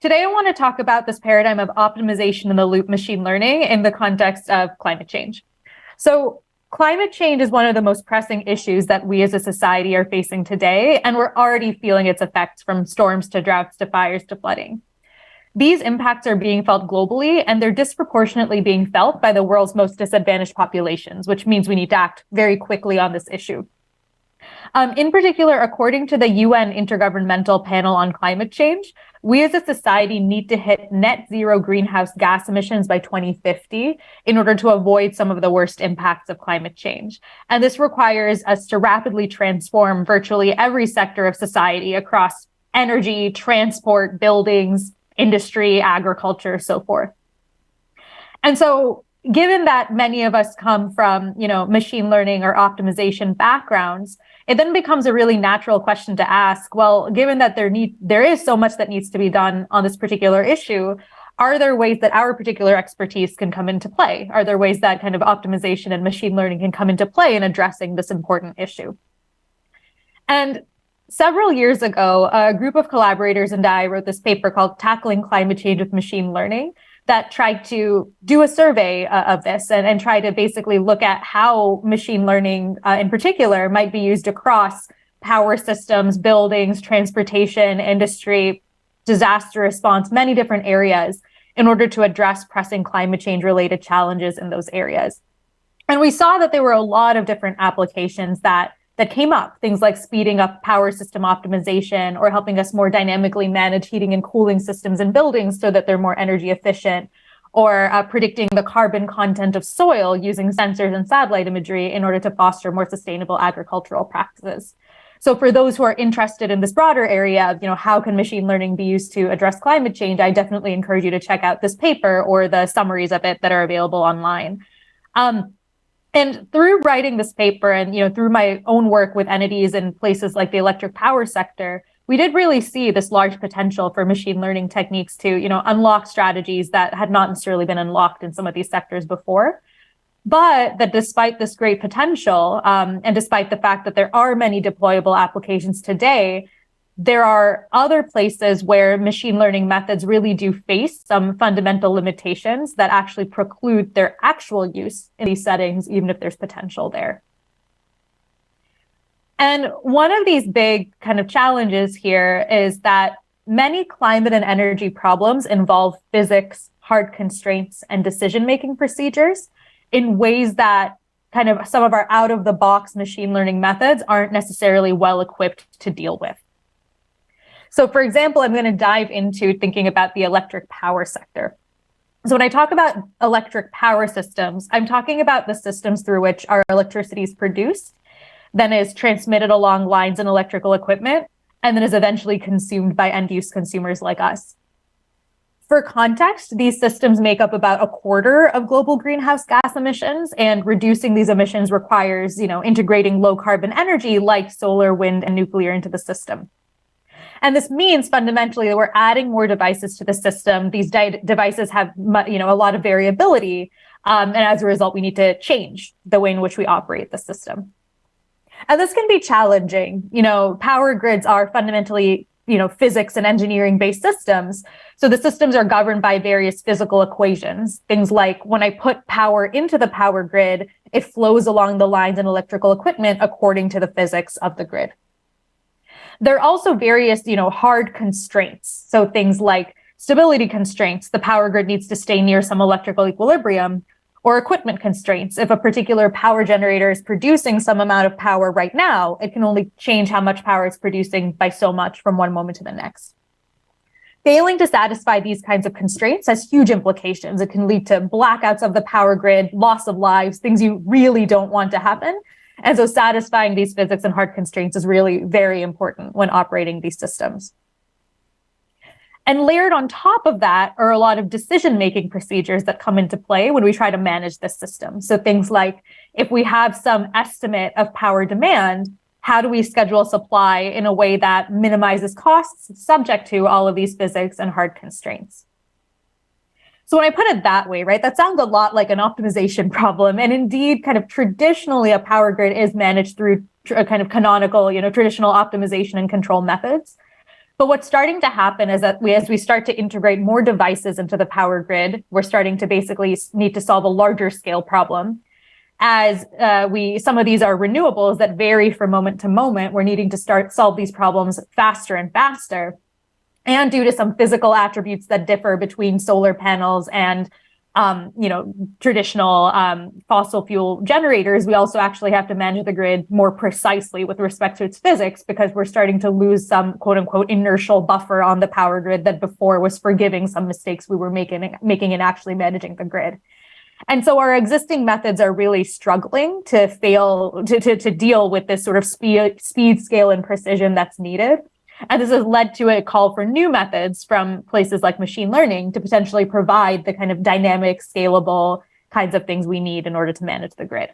Today, I want to talk about this paradigm of optimization in the loop machine learning in the context of climate change. So climate change is one of the most pressing issues that we as a society are facing today, and we're already feeling its effects from storms to droughts to fires to flooding. These impacts are being felt globally, and they're disproportionately being felt by the world's most disadvantaged populations, which means we need to act very quickly on this issue. In particular, according to the UN Intergovernmental Panel on Climate Change, we as a society need to hit net zero greenhouse gas emissions by 2050 in order to avoid some of the worst impacts of climate change. And this requires us to rapidly transform virtually every sector of society across energy, transport, buildings, industry, agriculture, so forth. And so given that many of us come from, machine learning or optimization backgrounds, it then becomes a really natural question to ask, well, given that there is so much that needs to be done on this particular issue, are there ways that our particular expertise can come into play? Are there ways that kind of optimization and machine learning can come into play in addressing this important issue? And several years ago, a group of collaborators and I wrote this paper called Tackling Climate Change with Machine Learning that tried to do a survey of this and try to basically look at how machine learning in particular might be used across power systems, buildings, transportation, industry, disaster response, many different areas in order to address pressing climate change related challenges in those areas. And we saw that there were a lot of different applications that came up, things like speeding up power system optimization or helping us more dynamically manage heating and cooling systems in buildings so that they're more energy efficient, or predicting the carbon content of soil using sensors and satellite imagery in order to foster more sustainable agricultural practices. So for those who are interested in this broader area of, how can machine learning be used to address climate change, I definitely encourage you to check out this paper or the summaries of it that are available online. And through writing this paper and, through my own work with entities in places like the electric power sector, we did really see this large potential for machine learning techniques to, unlock strategies that had not necessarily been unlocked in some of these sectors before. But that despite this great potential, and despite the fact that there are many deployable applications today, there are other places where machine learning methods really do face some fundamental limitations that actually preclude their actual use in these settings, even if there's potential there. And one of these big kind of challenges here is that many climate and energy problems involve physics, hard constraints, and decision-making procedures in ways that kind of some of our out-of-the-box machine learning methods aren't necessarily well equipped to deal with. So for example, I'm going to dive into thinking about the electric power sector. So when I talk about electric power systems, I'm talking about the systems through which our electricity is produced, then is transmitted along lines and electrical equipment, and then is eventually consumed by end-use consumers like us. For context, these systems make up about a quarter of global greenhouse gas emissions, and reducing these emissions requires, integrating low carbon energy like solar, wind, and nuclear into the system. And this means fundamentally that we're adding more devices to the system. These devices have, a lot of variability. And as a result, we need to change the way in which we operate the system. And this can be challenging. Power grids are fundamentally, physics and engineering based systems. So the systems are governed by various physical equations. Things like when I put power into the power grid, it flows along the lines and electrical equipment according to the physics of the grid. There are also various, hard constraints. So things like stability constraints, the power grid needs to stay near some electrical equilibrium, or equipment constraints. If a particular power generator is producing some amount of power right now, it can only change how much power it's producing by so much from one moment to the next. Failing to satisfy these kinds of constraints has huge implications. It can lead to blackouts of the power grid, loss of lives, things you really don't want to happen. And so satisfying these physics and hard constraints is really very important when operating these systems. And layered on top of that are a lot of decision-making procedures that come into play when we try to manage this system. So things like, if we have some estimate of power demand, how do we schedule supply in a way that minimizes costs subject to all of these physics and hard constraints? So when I put it that way, right, that sounds a lot like an optimization problem. And indeed, kind of traditionally, a power grid is managed through a kind of canonical, traditional optimization and control methods. But what's starting to happen is that as we start to integrate more devices into the power grid, we're starting to basically need to solve a larger scale problem. As some of these are renewables that vary from moment to moment, we're needing to solve these problems faster and faster. And due to some physical attributes that differ between solar panels and traditional fossil fuel generators, we also actually have to manage the grid more precisely with respect to its physics, because we're starting to lose some quote unquote inertial buffer on the power grid that before was forgiving some mistakes we were making in actually managing the grid. And so our existing methods are really struggling to deal with this sort of speed, scale, and precision that's needed. And this has led to a call for new methods from places like machine learning to potentially provide the kind of dynamic, scalable kinds of things we need in order to manage the grid.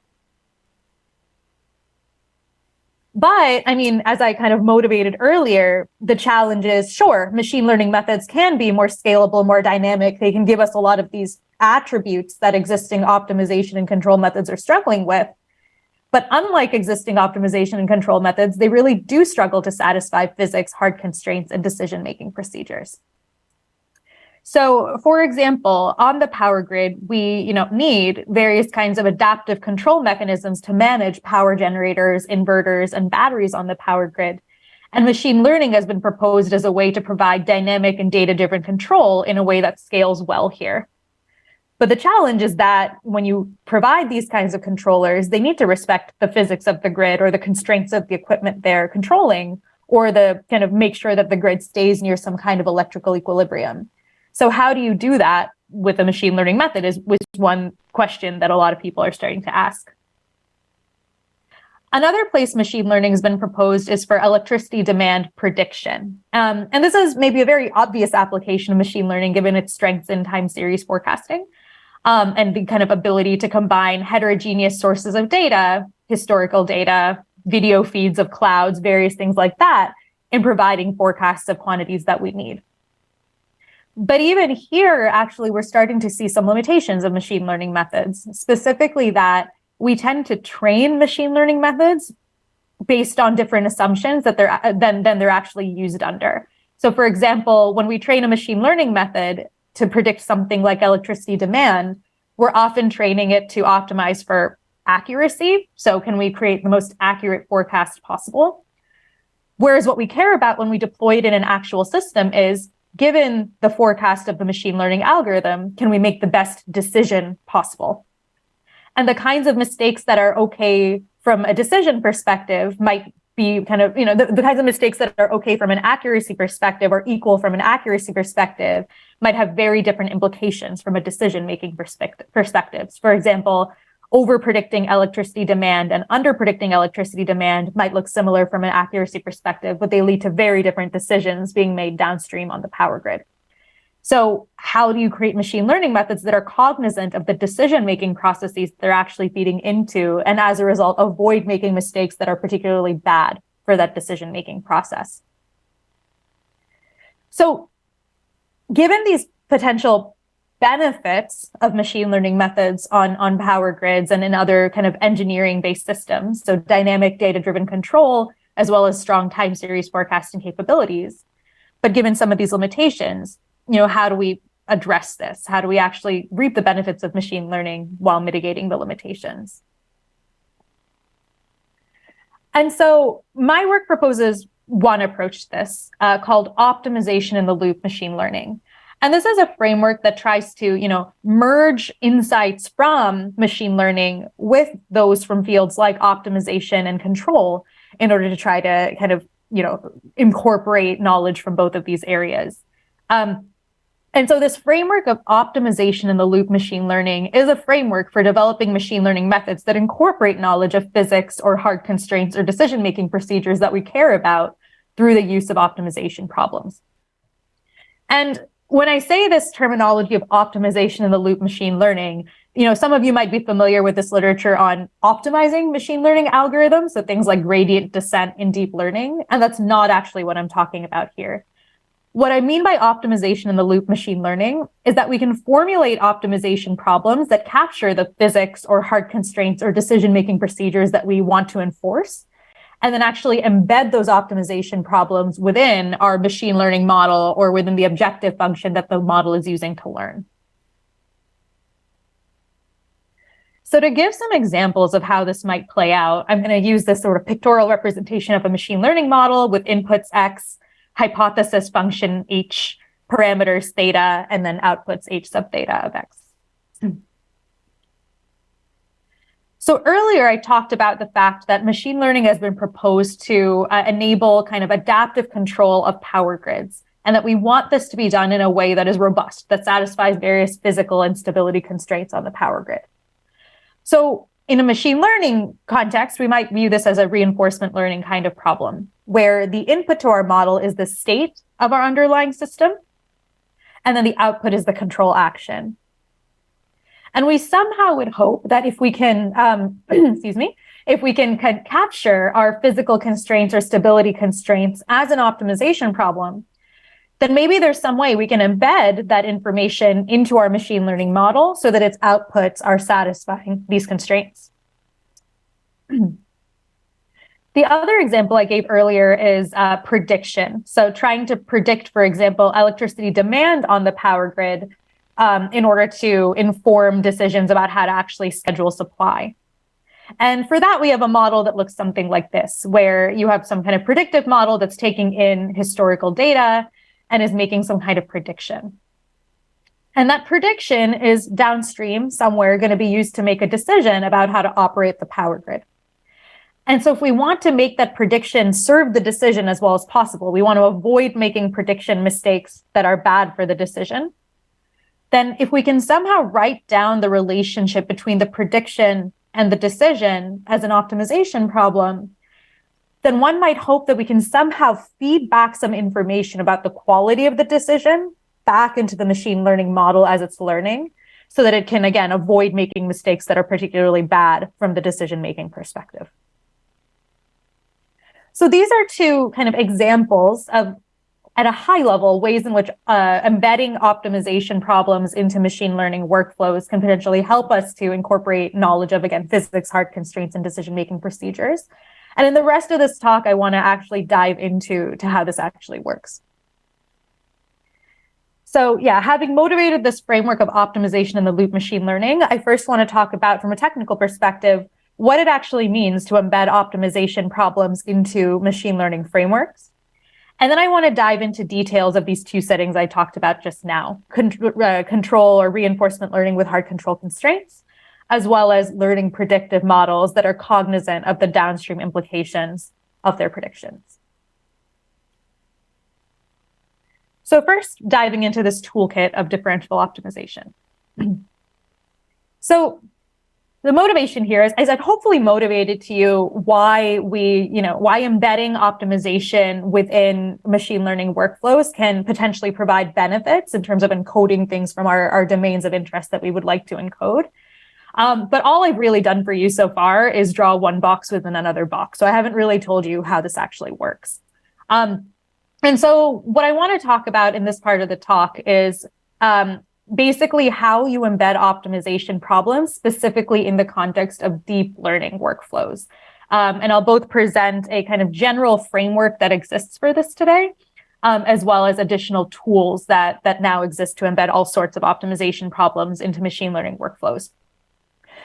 But I mean, as I kind of motivated earlier, the challenge is, sure, machine learning methods can be more scalable, more dynamic. They can give us a lot of these attributes that existing optimization and control methods are struggling with. But unlike existing optimization and control methods, they really do struggle to satisfy physics, hard constraints, and decision-making procedures. So, for example, on the power grid, we need various kinds of adaptive control mechanisms to manage power generators, inverters, and batteries on the power grid. And machine learning has been proposed as a way to provide dynamic and data-driven control in a way that scales well here. But the challenge is that when you provide these kinds of controllers, they need to respect the physics of the grid or the constraints of the equipment they're controlling, or the kind of make sure that the grid stays near some kind of electrical equilibrium. So how do you do that with a machine learning method is one question that a lot of people are starting to ask. Another place machine learning has been proposed is for electricity demand prediction. And this is maybe a very obvious application of machine learning given its strengths in time series forecasting. And the kind of ability to combine heterogeneous sources of data, historical data, video feeds of clouds, various things like that, in providing forecasts of quantities that we need. But even here, actually, we're starting to see some limitations of machine learning methods, specifically that we tend to train machine learning methods based on different assumptions that they're actually used under. So for example, when we train a machine learning method to predict something like electricity demand, we're often training it to optimize for accuracy. So can we create the most accurate forecast possible? Whereas what we care about when we deploy it in an actual system is, given the forecast of the machine learning algorithm, can we make the best decision possible? And the kinds of mistakes that are okay from a decision perspective might be kind of, the kinds of mistakes that are okay from an accuracy perspective or equal from an accuracy perspective might have very different implications from a decision-making perspectives. For example, over-predicting electricity demand and under-predicting electricity demand might look similar from an accuracy perspective, but they lead to very different decisions being made downstream on the power grid. So how do you create machine learning methods that are cognizant of the decision-making processes they're actually feeding into, and as a result, avoid making mistakes that are particularly bad for that decision-making process? So given these potential benefits of machine learning methods on power grids and in other kind of engineering-based systems, so dynamic data-driven control, as well as strong time series forecasting capabilities, but given some of these limitations, how do we address this? How do we actually reap the benefits of machine learning while mitigating the limitations? And so my work proposes one approach to this called optimization in the loop machine learning. And this is a framework that tries to, merge insights from machine learning with those from fields like optimization and control in order to try to kind of, incorporate knowledge from both of these areas. And so this framework of optimization in the loop machine learning is a framework for developing machine learning methods that incorporate knowledge of physics or hard constraints or decision-making procedures that we care about through the use of optimization problems. And when I say this terminology of optimization in the loop machine learning, some of you might be familiar with this literature on optimizing machine learning algorithms, so things like gradient descent in deep learning, and that's not actually what I'm talking about here. What I mean by optimization in the loop machine learning is that we can formulate optimization problems that capture the physics or hard constraints or decision-making procedures that we want to enforce. and then actually embed those optimization problems within our machine learning model or within the objective function that the model is using to learn. So to give some examples of how this might play out, I'm going to use this sort of pictorial representation of a machine learning model with inputs X, hypothesis function H, parameters theta, and then outputs H sub theta of X. So earlier, I talked about the fact that machine learning has been proposed to enable kind of adaptive control of power grids, and that we want this to be done in a way that is robust, that satisfies various physical and stability constraints on the power grid. So in a machine learning context, we might view this as a reinforcement learning kind of problem, where the input to our model is the state of our underlying system, and then the output is the control action. And we somehow would hope that if we can, if we can capture our physical constraints or stability constraints as an optimization problem, then maybe there's some way we can embed that information into our machine learning model so that its outputs are satisfying these constraints. The other example I gave earlier is prediction. So trying to predict, for example, electricity demand on the power grid in order to inform decisions about how to actually schedule supply. And for that, we have a model that looks something like this, where you have some kind of predictive model that's taking in historical data and is making some kind of prediction. And that prediction is downstream somewhere going to be used to make a decision about how to operate the power grid. And so if we want to make that prediction serve the decision as well as possible, we want to avoid making prediction mistakes that are bad for the decision, then if we can somehow write down the relationship between the prediction and the decision as an optimization problem, then one might hope that we can somehow feed back some information about the quality of the decision back into the machine learning model as it's learning, so that it can, again, avoid making mistakes that are particularly bad from the decision-making perspective. So these are two kind of examples of, at a high level, ways in which embedding optimization problems into machine learning workflows can potentially help us to incorporate knowledge of, again, physics, hard constraints, and decision-making procedures. And in the rest of this talk, I want to actually dive into how this actually works. So yeah, having motivated this framework of optimization in the loop machine learning, I first want to talk about, from a technical perspective, what it actually means to embed optimization problems into machine learning frameworks. And then I want to dive into details of these two settings I talked about just now, control or reinforcement learning with hard control constraints, as well as learning predictive models that are cognizant of the downstream implications of their predictions. So first, diving into this toolkit of differentiable optimization. So the motivation here is I've hopefully motivated to you why why embedding optimization within machine learning workflows can potentially provide benefits in terms of encoding things from our domains of interest that we would like to encode. But all I've really done for you so far is draw one box within another box. So I haven't really told you how this actually works. And so what I want to talk about in this part of the talk is basically how you embed optimization problems, specifically in the context of deep learning workflows. And I'll both present a kind of general framework that exists for this today, as well as additional tools that now exist to embed all sorts of optimization problems into machine learning workflows.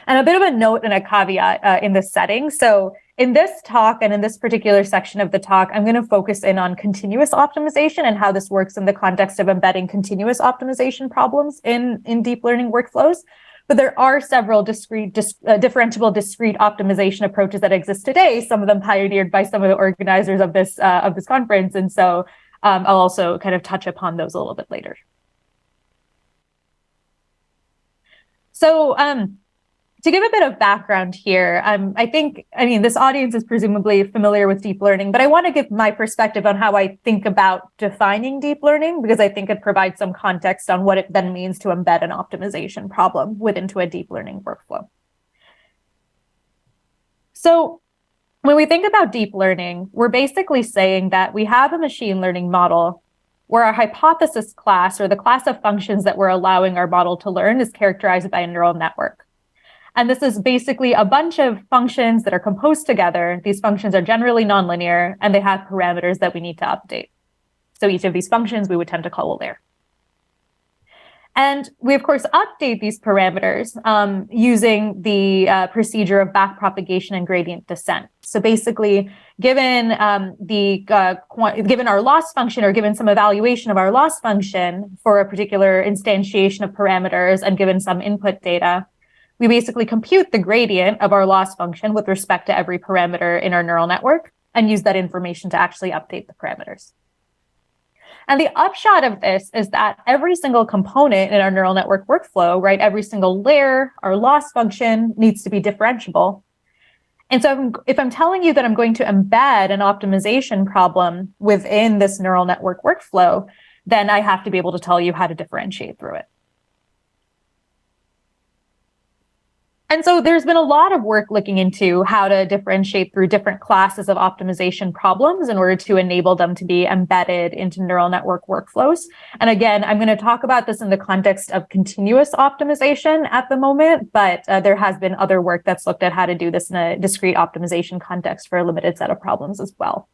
And a bit of a note and a caveat in this setting. So in this talk and in this particular section of the talk, I'm going to focus in on continuous optimization and how this works in the context of embedding continuous optimization problems in deep learning workflows. But there are several differentiable discrete optimization approaches that exist today, some of them pioneered by some of the organizers of this conference. And so I'll also kind of touch upon those a little bit later. So to give a bit of background here, this audience is presumably familiar with deep learning, but I want to give my perspective on how I think about defining deep learning, because I think it provides some context on what it then means to embed an optimization problem into a deep learning workflow. So when we think about deep learning, we're basically saying that we have a machine learning model where our hypothesis class, or the class of functions that we're allowing our model to learn, is characterized by a neural network. And this is basically a bunch of functions that are composed together. These functions are generally nonlinear, and they have parameters that we need to update. So each of these functions we would tend to call a layer. And we, of course, update these parameters using the procedure of backpropagation and gradient descent. So basically, given given our loss function, or given some evaluation of our loss function for a particular instantiation of parameters, and given some input data, we basically compute the gradient of our loss function with respect to every parameter in our neural network and use that information to actually update the parameters. And the upshot of this is that every single component in our neural network workflow, right, every single layer, our loss function, needs to be differentiable. And so if I'm telling you that I'm going to embed an optimization problem within this neural network workflow, then I have to be able to tell you how to differentiate through it. And so there's been a lot of work looking into how to differentiate through different classes of optimization problems in order to enable them to be embedded into neural network workflows. And again, I'm going to talk about this in the context of continuous optimization at the moment, but there has been other work that's looked at how to do this in a discrete optimization context for a limited set of problems as well.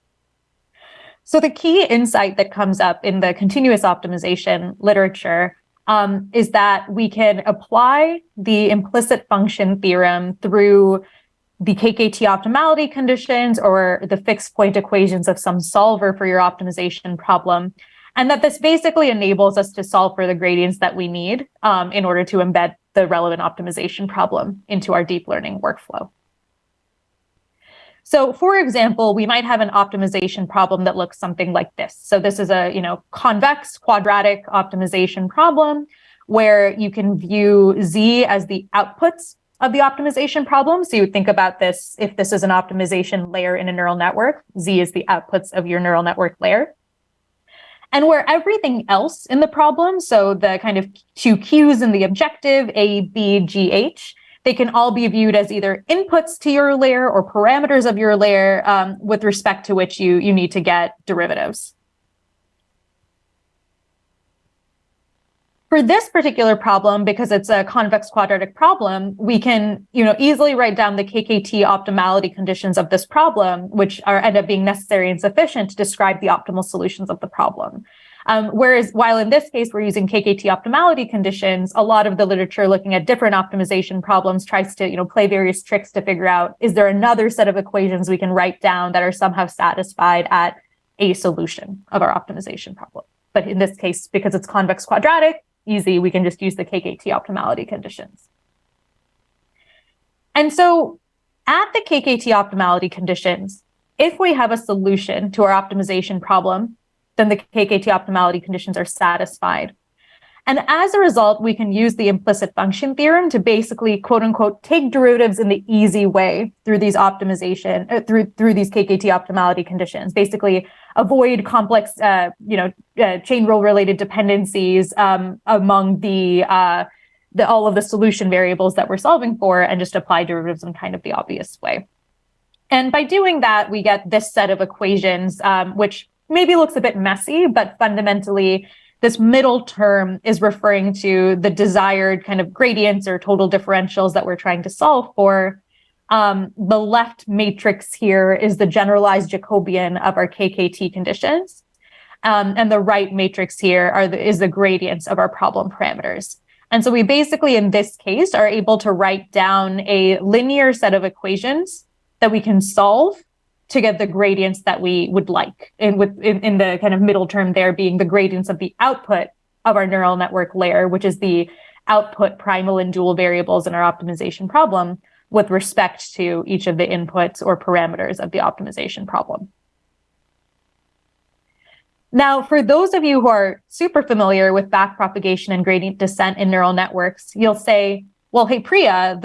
So the key insight that comes up in the continuous optimization literature is that we can apply the implicit function theorem through the KKT optimality conditions or the fixed point equations of some solver for your optimization problem. And that this basically enables us to solve for the gradients that we need in order to embed the relevant optimization problem into our deep learning workflow. So for example, we might have an optimization problem that looks something like this. So this is a convex quadratic optimization problem where you can view Z as the outputs of the optimization problem. So you would think about this, if this is an optimization layer in a neural network, Z is the outputs of your neural network layer. And where everything else in the problem, so the kind of two Qs in the objective, A, B, G, H, they can all be viewed as either inputs to your layer or parameters of your layer with respect to which you need to get derivatives. For this particular problem, because it's a convex quadratic problem, we can easily write down the KKT optimality conditions of this problem, which end up being necessary and sufficient to describe the optimal solutions of the problem. Whereas while in this case, we're using KKT optimality conditions, a lot of the literature looking at different optimization problems tries to, play various tricks to figure out, is there another set of equations we can write down that are somehow satisfied at a solution of our optimization problem? But in this case, because it's convex quadratic, easy, we can just use the KKT optimality conditions. And so at the KKT optimality conditions, if we have a solution to our optimization problem, then the KKT optimality conditions are satisfied. And as a result, we can use the implicit function theorem to basically, quote unquote, take derivatives in the easy way through these optimization, through these KKT optimality conditions, basically avoid complex, chain rule related dependencies among all of the solution variables that we're solving for, and just apply derivatives in kind of the obvious way. And by doing that, we get this set of equations, which maybe looks a bit messy, but fundamentally, this middle term is referring to the desired kind of gradients or total differentials that we're trying to solve for. The left matrix here is the generalized Jacobian of our KKT conditions. And the right matrix here is the gradients of our problem parameters. And so we basically, in this case, are able to write down a linear set of equations that we can solve to get the gradients that we would like, in the kind of middle term there being the gradients of the output of our neural network layer, which is the output primal and dual variables in our optimization problem with respect to each of the inputs or parameters of the optimization problem. Now, for those of you who are super familiar with backpropagation and gradient descent in neural networks, you'll say, well, hey, Priya,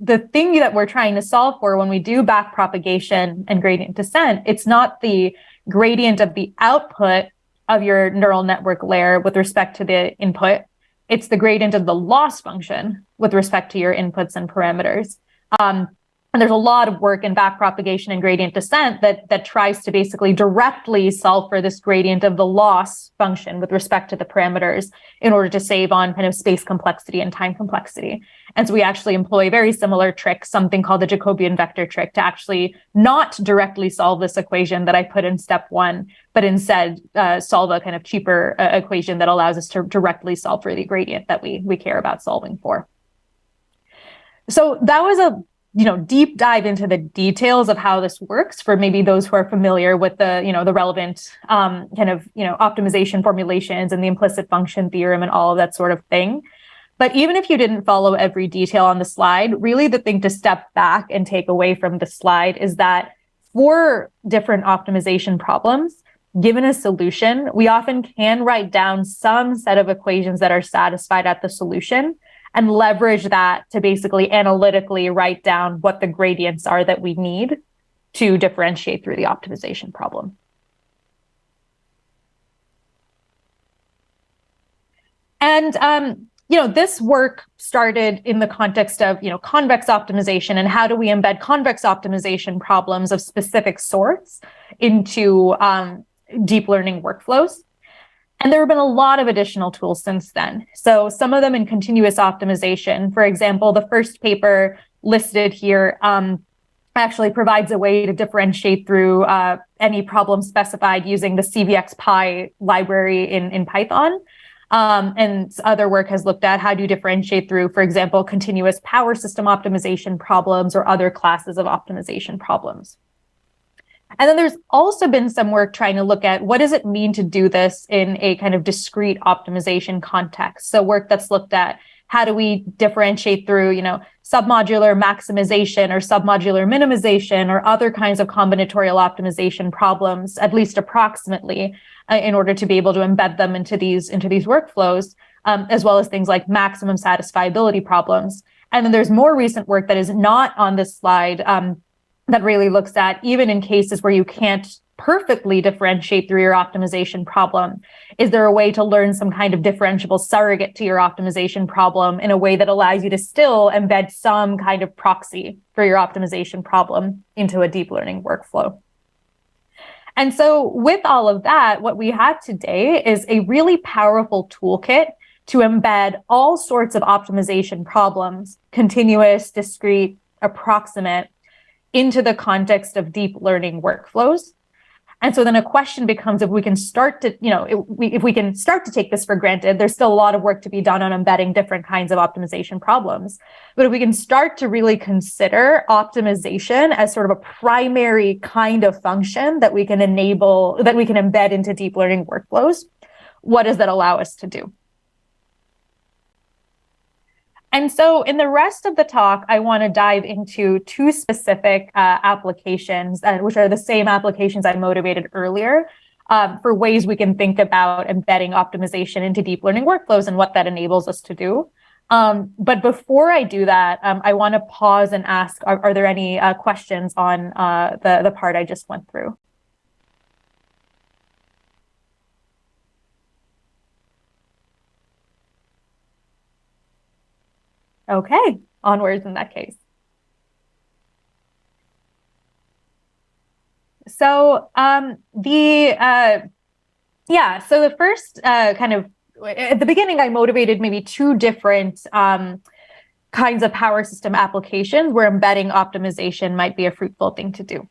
the thing that we're trying to solve for when we do backpropagation and gradient descent, it's not the gradient of the output of your neural network layer with respect to the input. It's the gradient of the loss function with respect to your inputs and parameters. And there's a lot of work in backpropagation and gradient descent that tries to basically directly solve for this gradient of the loss function with respect to the parameters in order to save on kind of space complexity and time complexity. And so we actually employ a very similar trick, something called the Jacobian vector trick, to actually not directly solve this equation that I put in step 1, but instead solve a kind of cheaper equation that allows us to directly solve for the gradient that we care about solving for. So that was a deep dive into the details of how this works for maybe those who are familiar with the, the relevant optimization formulations and the implicit function theorem and all of that sort of thing. But even if you didn't follow every detail on the slide, really the thing to step back and take away from the slide is that for different optimization problems, given a solution, we often can write down some set of equations that are satisfied at the solution and leverage that to basically analytically write down what the gradients are that we need to differentiate through the optimization problem. And, this work started in the context of, convex optimization and how do we embed convex optimization problems of specific sorts into deep learning workflows. And there have been a lot of additional tools since then. So some of them in continuous optimization. For example, the first paper listed here actually provides a way to differentiate through any problem specified using the CVXPy library in Python. And other work has looked at how do you differentiate through, for example, continuous power system optimization problems or other classes of optimization problems. And then there's also been some work trying to look at what does it mean to do this in a kind of discrete optimization context. So work that's looked at how do we differentiate through, submodular maximization or submodular minimization or other kinds of combinatorial optimization problems, at least approximately, in order to be able to embed them into these workflows, as well as things like maximum satisfiability problems. And then there's more recent work that is not on this slide, that really looks at, even in cases where you can't perfectly differentiate through your optimization problem, is there a way to learn some kind of differentiable surrogate to your optimization problem in a way that allows you to still embed some kind of proxy for your optimization problem into a deep learning workflow? And so with all of that, what we have today is a really powerful toolkit to embed all sorts of optimization problems, continuous, discrete, approximate, into the context of deep learning workflows. And so then a question becomes if we can start to, if we can start to take this for granted, there's still a lot of work to be done on embedding different kinds of optimization problems. But if we can start to really consider optimization as sort of a primary kind of function that we can enable, that we can embed into deep learning workflows, what does that allow us to do? And so in the rest of the talk, I want to dive into two specific applications, which are the same applications I motivated earlier, for ways we can think about embedding optimization into deep learning workflows and what that enables us to do. But before I do that, I want to pause and ask, are there any questions on the part I just went through? Okay, onwards in that case. So the first kind of, at the beginning, I motivated maybe two different kinds of power system applications where embedding optimization might be a fruitful thing to do.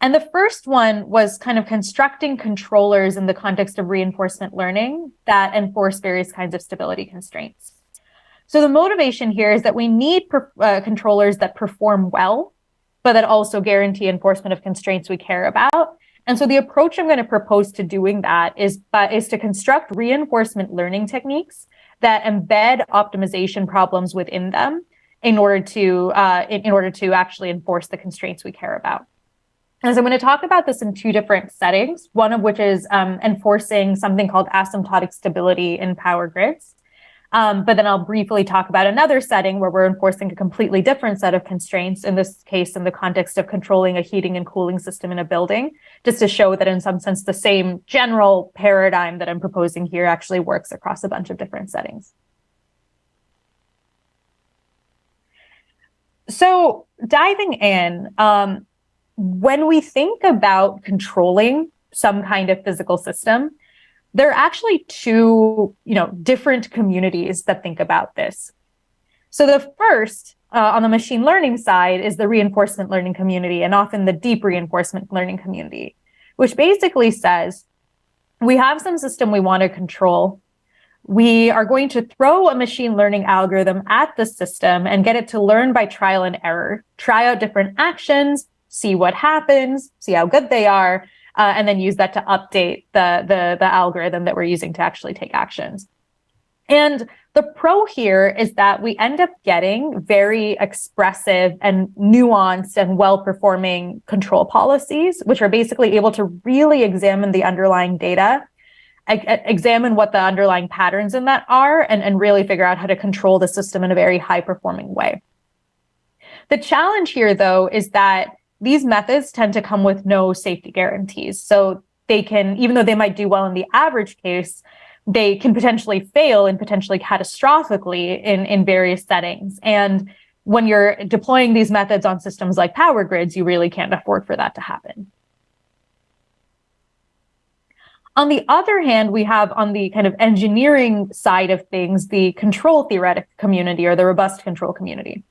And the first one was kind of constructing controllers in the context of reinforcement learning that enforce various kinds of stability constraints. So the motivation here is that we need controllers that perform well, but that also guarantee enforcement of constraints we care about. And so the approach I'm going to propose to doing that is to construct reinforcement learning techniques that embed optimization problems within them in order to actually enforce the constraints we care about. And so I'm going to talk about this in two different settings, one of which is enforcing something called asymptotic stability in power grids. But then I'll briefly talk about another setting where we're enforcing a completely different set of constraints, in this case, in the context of controlling a heating and cooling system in a building, just to show that in some sense, the same general paradigm that I'm proposing here actually works across a bunch of different settings. So diving in, when we think about controlling some kind of physical system, there are actually two, different communities that think about this. So the first, on the machine learning side, is the reinforcement learning community, and often the deep reinforcement learning community, which basically says we have some system we want to control. We are going to throw a machine learning algorithm at the system and get it to learn by trial and error, try out different actions, see what happens, see how good they are, and then use that to update the algorithm that we're using to actually take actions. And the pro here is that we end up getting very expressive and nuanced and well-performing control policies, which are basically able to really examine the underlying data, examine what the underlying patterns in that are, and really figure out how to control the system in a very high-performing way. The challenge here, though, is that these methods tend to come with no safety guarantees. So they can, even though they might do well in the average case, they can potentially fail and potentially catastrophically in various settings. And when you're deploying these methods on systems like power grids, you really can't afford for that to happen. On the other hand, we have on the kind of engineering side of things, the control theoretic community or the robust control community.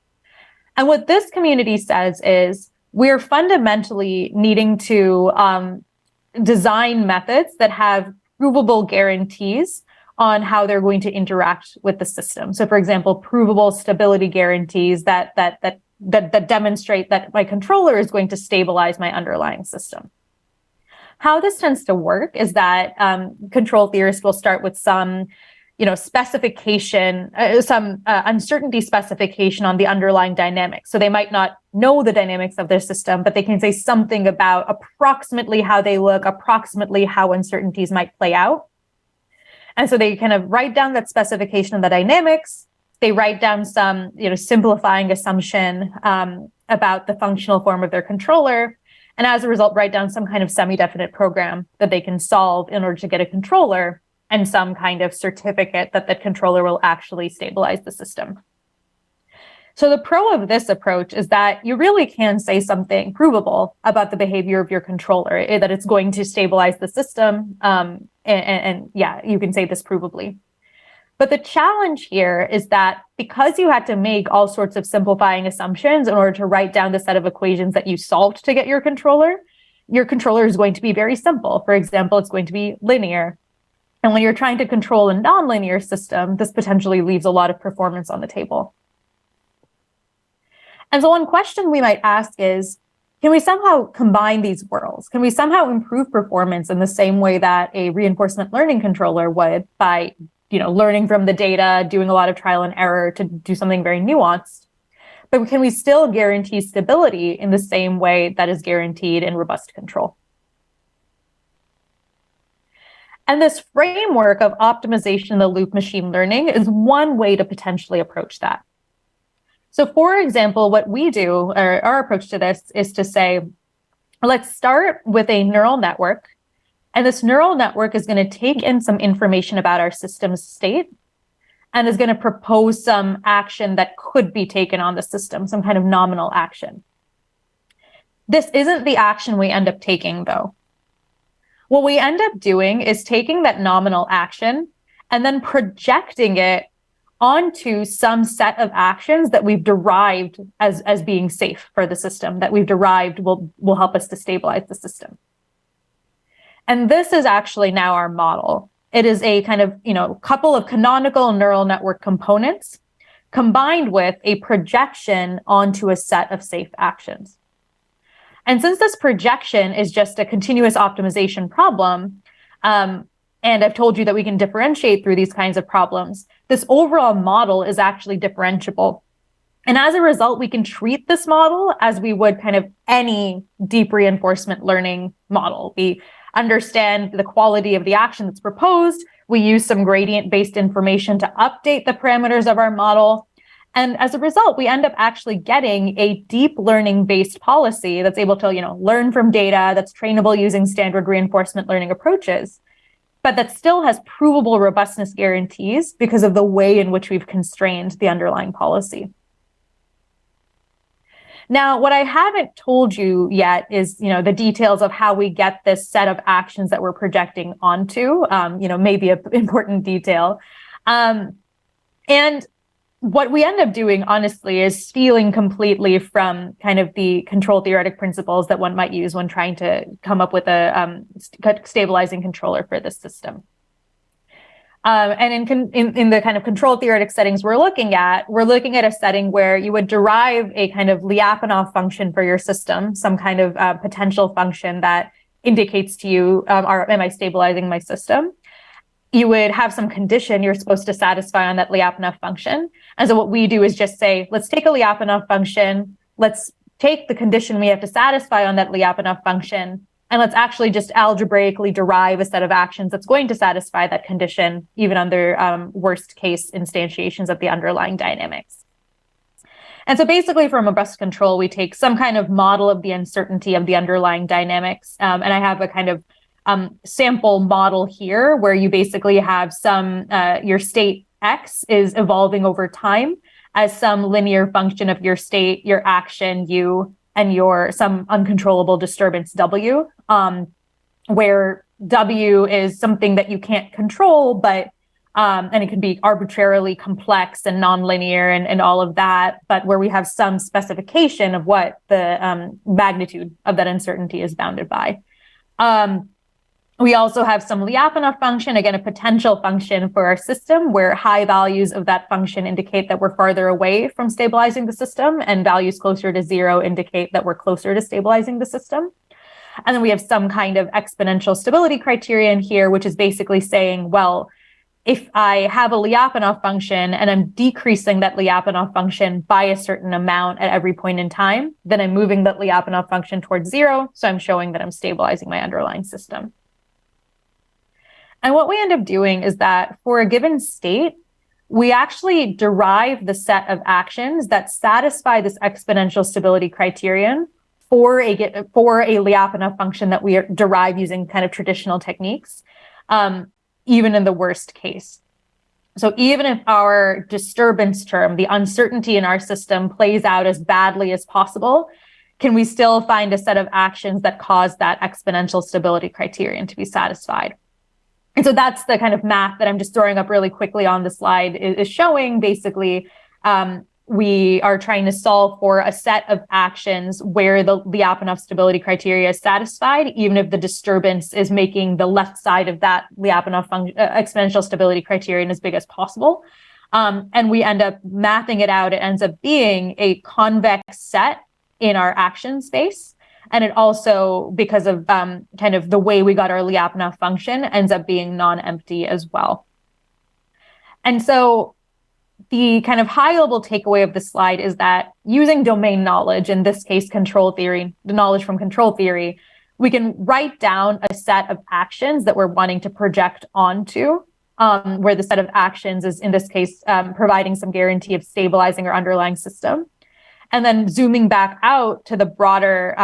And what this community says is we're fundamentally needing to design methods that have provable guarantees on how they're going to interact with the system. So, for example, provable stability guarantees that demonstrate that my controller is going to stabilize my underlying system. How this tends to work is that control theorists will start with some, specification, some uncertainty specification on the underlying dynamics. So they might not know the dynamics of their system, but they can say something about approximately how they look, approximately how uncertainties might play out. And so they kind of write down that specification of the dynamics. They write down some, simplifying assumption about the functional form of their controller. And as a result, write down some kind of semi-definite program that they can solve in order to get a controller and some kind of certificate that the controller will actually stabilize the system. So the pro of this approach is that you really can say something provable about the behavior of your controller, that it's going to stabilize the system. And you can say this provably. But the challenge here is that because you had to make all sorts of simplifying assumptions in order to write down the set of equations that you solved to get your controller is going to be very simple. For example, it's going to be linear. And when you're trying to control a nonlinear system, this potentially leaves a lot of performance on the table. And so one question we might ask is, can we somehow combine these worlds? Can we somehow improve performance in the same way that a reinforcement learning controller would by learning from the data, doing a lot of trial and error to do something very nuanced? But can we still guarantee stability in the same way that is guaranteed in robust control? And this framework of optimization in the loop machine learning is one way to potentially approach that. So for example, what we do, or our approach to this is to say, let's start with a neural network. And this neural network is going to take in some information about our system's state and is going to propose some action that could be taken on the system, some kind of nominal action. This isn't the action we end up taking, though. What we end up doing is taking that nominal action and then projecting it onto some set of actions that we've derived as being safe for the system, that we've derived will help us to stabilize the system. And this is actually now our model. It is a kind of, couple of canonical neural network components combined with a projection onto a set of safe actions. And since this projection is just a continuous optimization problem, and I've told you that we can differentiate through these kinds of problems, this overall model is actually differentiable. And as a result, we can treat this model as we would kind of any deep reinforcement learning model. We understand the quality of the action that's proposed. We use some gradient-based information to update the parameters of our model. And as a result, we end up actually getting a deep learning-based policy that's able to, learn from data, that's trainable using standard reinforcement learning approaches, but that still has provable robustness guarantees because of the way in which we've constrained the underlying policy. Now, what I haven't told you yet is, the details of how we get this set of actions that we're projecting onto, maybe an important detail. And what we end up doing, honestly, is stealing completely from kind of the control theoretic principles that one might use when trying to come up with a stabilizing controller for this system. And in the kind of control theoretic settings we're looking at a setting where you would derive a kind of Lyapunov function for your system, some kind of potential function that indicates to you, am I stabilizing my system? You would have some condition you're supposed to satisfy on that Lyapunov function. And so what we do is just say, let's take a Lyapunov function, let's take the condition we have to satisfy on that Lyapunov function, and let's actually just algebraically derive a set of actions that's going to satisfy that condition, even under worst case instantiations of the underlying dynamics. And so basically from robust control, we take some kind of model of the uncertainty of the underlying dynamics. And I have a kind of sample model here where you basically have some, your state X is evolving over time as some linear function of your state, your action U, and some uncontrollable disturbance W, where W is something that you can't control, but and it can be arbitrarily complex and nonlinear and all of that, but where we have some specification of what the magnitude of that uncertainty is bounded by. We also have some Lyapunov function, again, a potential function for our system where high values of that function indicate that we're farther away from stabilizing the system, and values closer to 0 indicate that we're closer to stabilizing the system. And then we have some kind of exponential stability criterion here, which is basically saying, well, if I have a Lyapunov function and I'm decreasing that Lyapunov function by a certain amount at every point in time, then I'm moving that Lyapunov function towards 0. So I'm showing that I'm stabilizing my underlying system. And what we end up doing is that for a given state, we actually derive the set of actions that satisfy this exponential stability criterion for a Lyapunov function that we derive using kind of traditional techniques, even in the worst case. So even if our disturbance term, the uncertainty in our system, plays out as badly as possible, can we still find a set of actions that cause that exponential stability criterion to be satisfied? And so that's the kind of math that I'm just throwing up really quickly on the slide is showing. Basically, we are trying to solve for a set of actions where the Lyapunov stability criteria is satisfied, even if the disturbance is making the left side of that Lyapunov exponential stability criterion as big as possible. And we end up mathing it out. It ends up being a convex set in our action space. And it also, because of kind of the way we got our Lyapunov function, ends up being non-empty as well. And so the kind of high-level takeaway of the slide is that using domain knowledge, in this case, control theory, the knowledge from control theory, we can write down a set of actions that we're wanting to project onto, where the set of actions is, in this case, providing some guarantee of stabilizing our underlying system. And then zooming back out to the broader,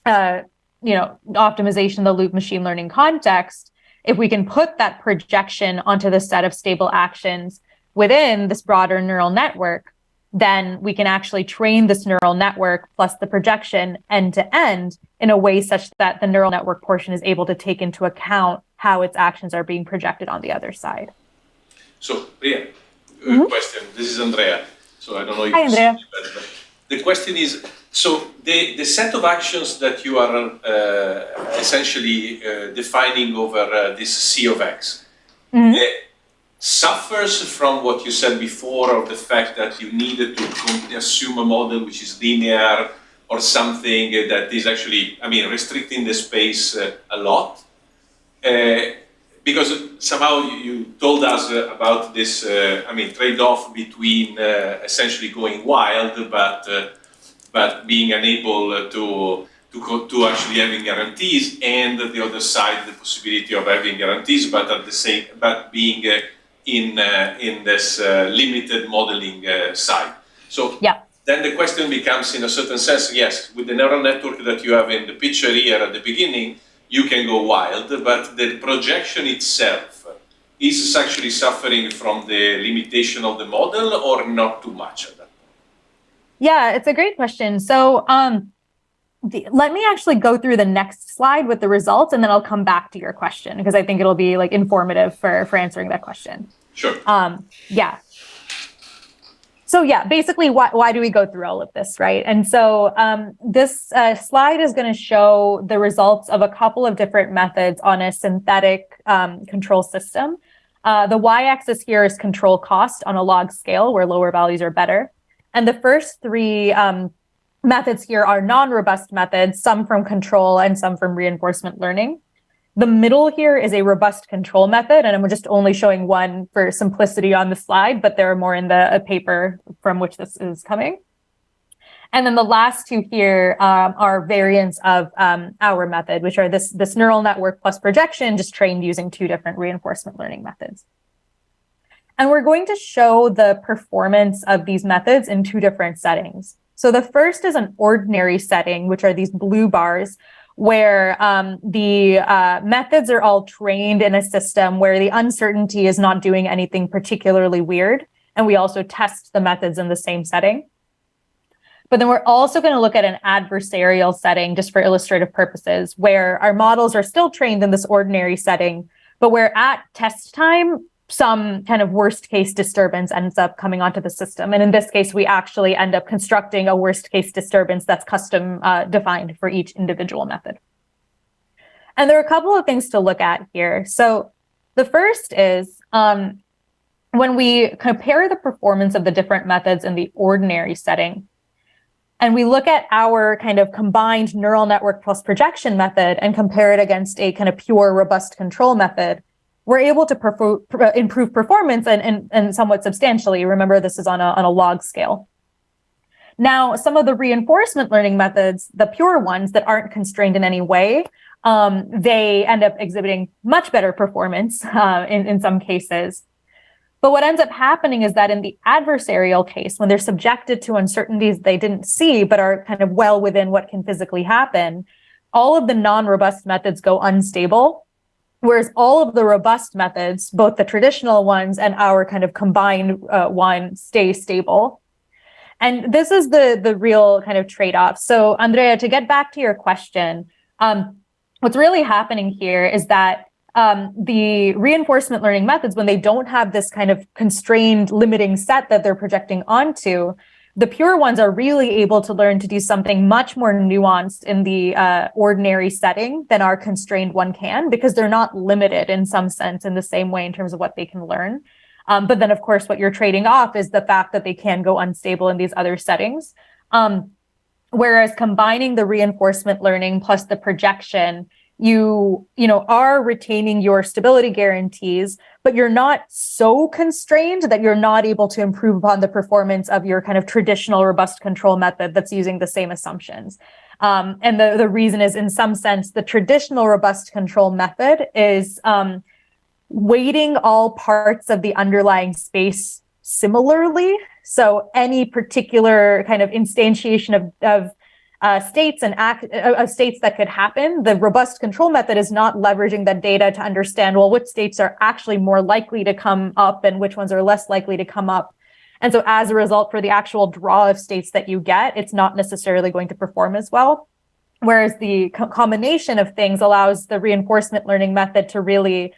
optimization of the loop machine learning context, if we can put that projection onto the set of stable actions within this broader neural network, then we can actually train this neural network plus the projection end to end in a way such that the neural network portion is able to take into account how its actions are being projected on the other side. So, Priya, question. This is Andrea. So I don't know if Hi, Andrea. but the question is, so the set of actions that you are essentially defining over this C of X suffers from what you said before of the fact that you needed to assume a model which is linear or something that is actually, restricting the space a lot. Because somehow you told us about this, trade-off between essentially going wild, but being unable to actually having guarantees, and the other side, the possibility of having guarantees, but being in this limited modeling side. So then the question becomes, in a certain sense, yes, with the neural network that you have in the picture here at the beginning, you can go wild, but the projection itself is actually suffering from the limitation of the model, or not too much at that Yeah, it's a great question. So let me actually go through the next slide with the results, and then I'll come back to your question because I think it'll be like informative for answering that question. Sure. Yeah. So yeah, basically, why do we go through all of this, right? And so this slide is going to show the results of a couple of different methods on a synthetic control system. The y-axis here is control cost on a log scale, where lower values are better. And the first three methods here are non-robust methods, some from control and some from reinforcement learning. The middle here is a robust control method, and I'm just only showing one for simplicity on the slide, but there are more in the paper from which this is coming. And then the last two here are variants of our method, which are this neural network plus projection, just trained using two different reinforcement learning methods. And we're going to show the performance of these methods in two different settings. So the first is an ordinary setting, which are these blue bars, where the methods are all trained in a system where the uncertainty is not doing anything particularly weird. And we also test the methods in the same setting. But then we're also going to look at an adversarial setting just for illustrative purposes, where our models are still trained in this ordinary setting, but where at test time, some kind of worst case disturbance ends up coming onto the system. And in this case, we actually end up constructing a worst case disturbance that's custom defined for each individual method. And there are a couple of things to look at here. So the first is when we compare the performance of the different methods in the ordinary setting, and we look at our kind of combined neural network plus projection method and compare it against a kind of pure robust control method, we're able to improve performance and somewhat substantially. Remember, this is on a log scale. Now, some of the reinforcement learning methods, the pure ones that aren't constrained in any way, they end up exhibiting much better performance in some cases. But what ends up happening is that in the adversarial case, when they're subjected to uncertainties they didn't see but are kind of well within what can physically happen, all of the non-robust methods go unstable. Whereas all of the robust methods, both the traditional ones and our kind of combined one, stay stable. And this is the real kind of trade-off. So Andrea, to get back to your question, what's really happening here is that the reinforcement learning methods, when they don't have this kind of constrained limiting set that they're projecting onto, the pure ones are really able to learn to do something much more nuanced in the ordinary setting than our constrained one can, because they're not limited in some sense in the same way in terms of what they can learn. But then, of course, what you're trading off is the fact that they can go unstable in these other settings. Whereas combining the reinforcement learning plus the projection, you are retaining your stability guarantees, but you're not so constrained that you're not able to improve upon the performance of your kind of traditional robust control method that's using the same assumptions. And the reason is, in some sense, the traditional robust control method is weighting all parts of the underlying space similarly. So any particular kind of instantiation of states and states that could happen, the robust control method is not leveraging that data to understand, well, which states are actually more likely to come up and which ones are less likely to come up. And so as a result, for the actual draw of states that you get, it's not necessarily going to perform as well. Whereas the combination of things allows the reinforcement learning method to really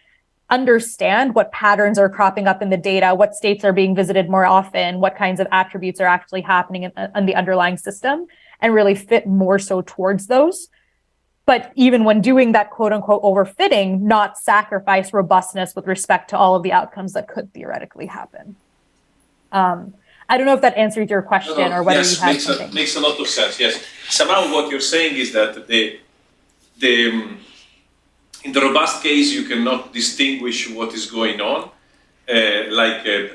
understand what patterns are cropping up in the data, what states are being visited more often, what kinds of attributes are actually happening in the underlying system, and really fit more so towards those. But even when doing that quote unquote overfitting, not sacrifice robustness with respect to all of the outcomes that could theoretically happen. I don't know if that answers your question or whether you have something. Makes a lot of sense, yes. Somehow what you're saying is that in the robust case, you cannot distinguish what is going on,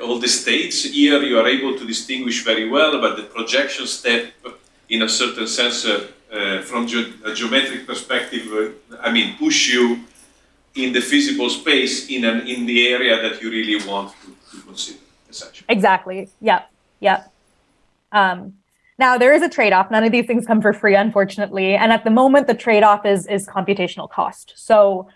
all the states. Here, you are able to distinguish very well, but the projection step, in a certain sense, from a geometric perspective, push you in the feasible space in the area that you really want to consider, essentially. Exactly. Yep. Now, there is a trade-off. None of these things come for free, unfortunately. And at the moment, the trade-off is computational cost. So